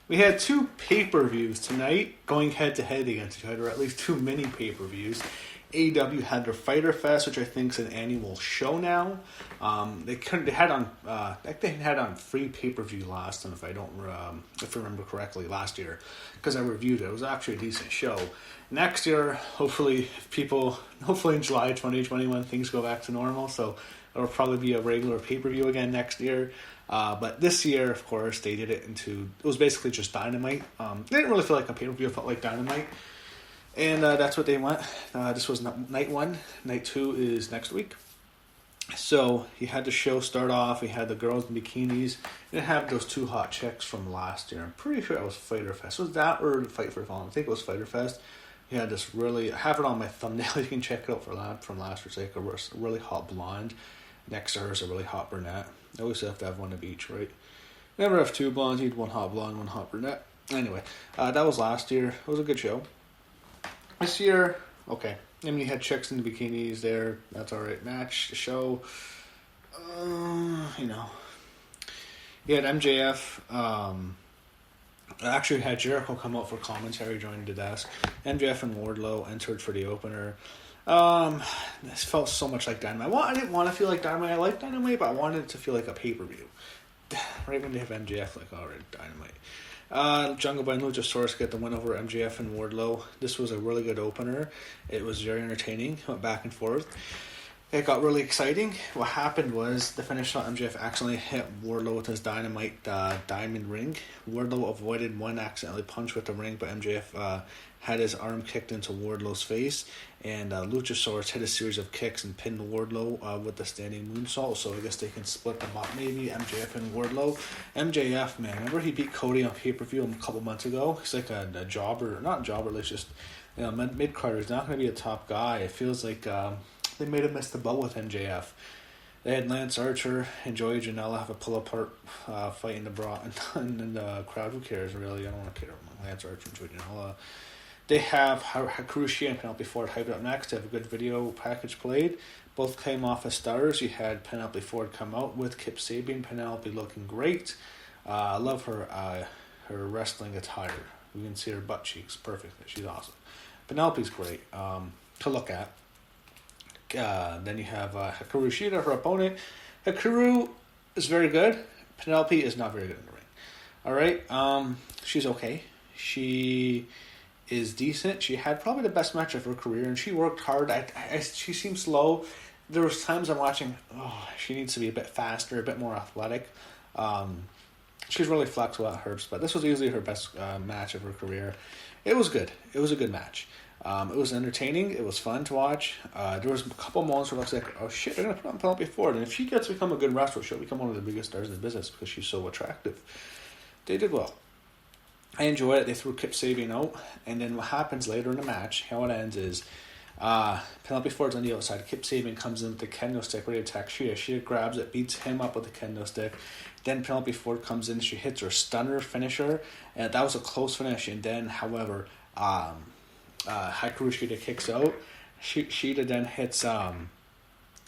We had 2 pay-per-views tonight going head-to-head against each other, or at least 2 mini pay-per-views. AEW had their Fyter Fest, which I think is an annual show now. They had on free pay-per-view last time, if I remember correctly, last year, because I reviewed it. It was actually a decent show. Next year, hopefully in July 2021, things go back to normal, so it'll probably be a regular pay-per-view again next year. But this year, of course, they did it it was basically just Dynamite. It didn't really feel like a pay-per-view, it felt like Dynamite. And that's what they went. This was night 1. Night 2 is next week. So he had the show start off. We had the girls in bikinis. And have those 2 hot chicks from last year. I'm pretty sure it was Fyter Fest. Was that or Fight for Fallen? I think it was Fyter Fest. He had this I have it on my thumbnail. You can check it out from last year's. Like a really hot blonde. Next to her is a really hot brunette. I always have to have one of each, right? Never have 2 blondes. You need 1 hot blonde, 1 hot brunette. Anyway, that was last year. It was a good show. This year, okay. I mean, you had chicks in the bikinis there. That's alright. Match, the show. You had MJF. Actually had Jericho come out for commentary, joining the desk. MJF and Wardlow entered for the opener. This felt so much like Dynamite. I didn't want to feel like Dynamite. I like Dynamite, but I wanted it to feel like a pay-per-view. Right when they have MJF, like, alright, Dynamite. Jungle Boy and Luchasaurus get the win over MJF and Wardlow. This was a really good opener. It was very entertaining. Went back and forth. It got really exciting. What happened was the finish shot, MJF accidentally hit Wardlow with his Dynamite diamond ring. Wardlow avoided one accidentally punch with the ring, but MJF had his arm kicked into Wardlow's face, and Luchasaurus hit a series of kicks and pinned Wardlow with the standing moonsault, so I guess they can split them up maybe, MJF and Wardlow. MJF, man, remember he beat Cody on pay-per-view a couple months ago? He's like a jobber, not a jobber, like just mid-carder. He's not going to be a top guy. It feels like they made him miss the boat with MJF. They had Lance Archer and Joey Janela have a pull-apart fight in the bra, and the crowd, who cares, really? I don't want to care about Lance Archer and Joey Janela. They have Hikaru Shida and Penelope Ford hyped up next. They have a good video package played. Both came off as stars. You had Penelope Ford come out with Kip Sabian. Penelope looking great. I love her wrestling attire. You can see her butt cheeks perfectly. She's awesome. Penelope's great to look at. Then you have Hikaru Shida, her opponent. Hikaru is very good. Penelope is not very good in the ring. Alright, she's okay. She is decent. She had probably the best match of her career, and she worked hard. She seems slow. There was times I'm watching, she needs to be a bit faster, a bit more athletic. She's really flexible at hers, but this was easily her best match of her career. It was good. It was a good match. It was entertaining. It was fun to watch. There was a couple moments where I was like, oh shit, they're going to put on Penelope Ford. And if she gets to become a good wrestler, she'll become one of the biggest stars in the business because she's so attractive. They did well. I enjoyed it. They threw Kip Sabian out. And then what happens later in the match, how it ends is Penelope Ford's on the outside. Kip Sabian comes in with the kendo stick ready to attack Shida. Shida grabs it, beats him up with the kendo stick. Then Penelope Ford comes in. She hits her stunner finisher. And that was a close finish. And then, however, Hikaru Shida kicks out. Shida then hits a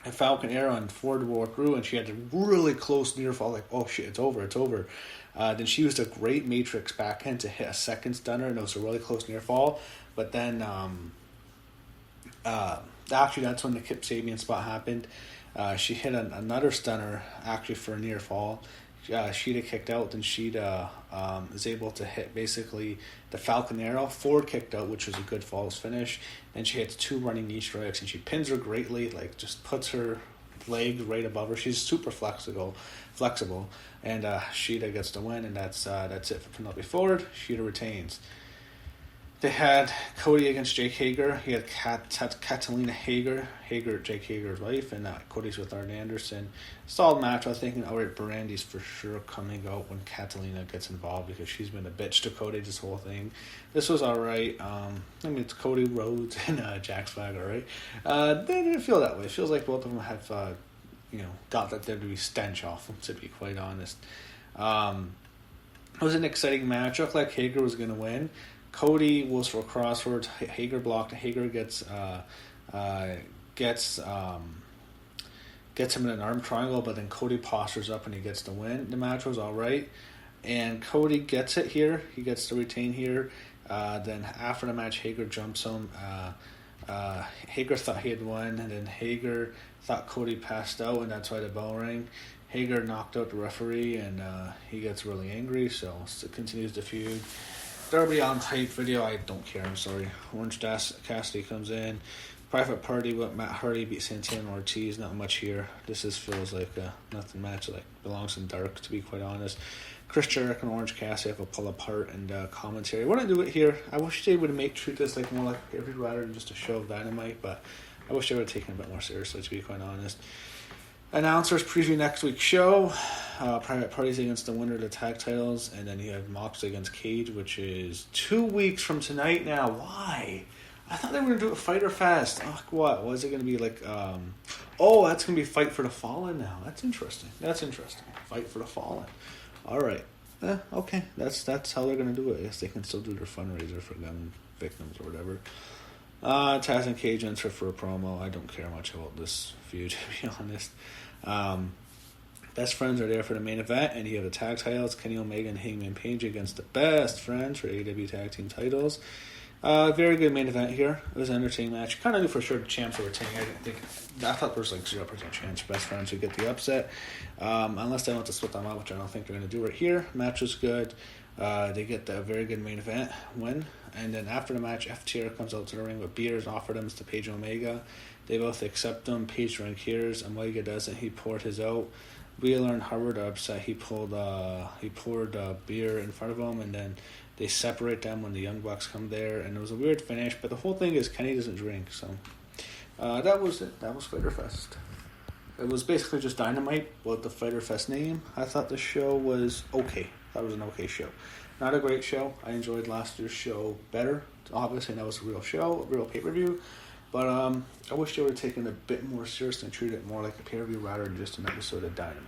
Falcon Arrow, and Ford walked through, and she had a really close near fall, like, oh shit, it's over. Then she used a great Matrix backhand to hit a second stunner, and it was a really close near fall. But then, actually, that's when the Kip Sabian spot happened. She hit another stunner, actually, for a near fall. Shida kicked out, then Shida is able to hit basically the Falcon Arrow. Ford kicked out, which was a good falls finish. Then she hits 2 running knee strikes, and she pins her greatly, like just puts her leg right above her. She's super flexible, and Shida gets the win, and that's it for Penelope Ford. Shida retains. They had Cody against Jake Hager. He had Catalina Hager, Jake Hager's wife, and Cody's with Arn Anderson. Solid match. I was thinking, alright, Brandy's for sure coming out when Catalina gets involved because she's been a bitch to Cody this whole thing. This was alright. It's Cody Rhodes and Jack Swagger, right? They didn't feel that way. It feels like both of them have, got that WWE stench off them, to be quite honest. It was an exciting match. It looked like Hager was going to win. Cody was for crosswords. Hager blocked. Hager gets him in an arm triangle, but then Cody postures up and he gets the win. The match was all right. And Cody gets it here. He gets to retain here. Then after the match, Hager jumps him. Hager thought he had won, and then Hager thought Cody passed out, and that's why the bell rang. Hager knocked out the referee, and he gets really angry, so it continues the feud. Darby on hype video, I don't care, I'm sorry. Orange Cassidy comes in. Private Party with Matt Hardy beat Santana Ortiz. Not much here. This feels like a nothing match, like belongs in dark, to be quite honest. Chris Jericho and Orange Cassidy have a pull apart and commentary. I wouldn't do it here. I wish they would treat this like more like a pay-per-view rather than just a show of Dynamite, but I wish they would have taken it a bit more seriously, to be quite honest. Announcers preview next week's show. Private Parties against the winner of the tag titles, and then you have Mox against Cage, which is 2 weeks from tonight now. Why? I thought they were going to do a Fyter Fest. Oh, what? Was it going to be like... Oh, that's going to be Fight for the Fallen now. That's interesting. Fight for the Fallen. All right. Okay. That's how they're going to do it. I guess they can still do their fundraiser for gun victims or whatever. Taz and Cage enter for a promo. I don't care much about this feud, to be honest. Best Friends are there for the main event, and you have the tag titles. Kenny Omega and Hangman Page against the Best Friends for AEW Tag Team titles. Very good main event here. It was an entertaining match. Kind of knew for sure the champs were retaining. I thought there was like 0% chance Best Friends would get the upset. Unless they want to split them out, which I don't think they're going to do right here. Match was good. They get the very good main event win. And then after the match, FTR comes out to the ring with beers, offered them to Page and Omega. They both accept them. Page drink hears. Omega doesn't. He poured his out. Wheeler and Hubbard are upset. He poured beer in front of them, and then they separate them when the Young Bucks come there. And it was a weird finish, but the whole thing is Kenny doesn't drink. So that was it. That was Fyter Fest. It was basically just Dynamite with the Fyter Fest name. I thought the show was okay. That was an okay show. Not a great show. I enjoyed last year's show better. Obviously, that was a real show, a real pay-per-view. But I wish they would have taken it a bit more seriously and treated it more like a pay-per-view rather than just an episode of Dynamite.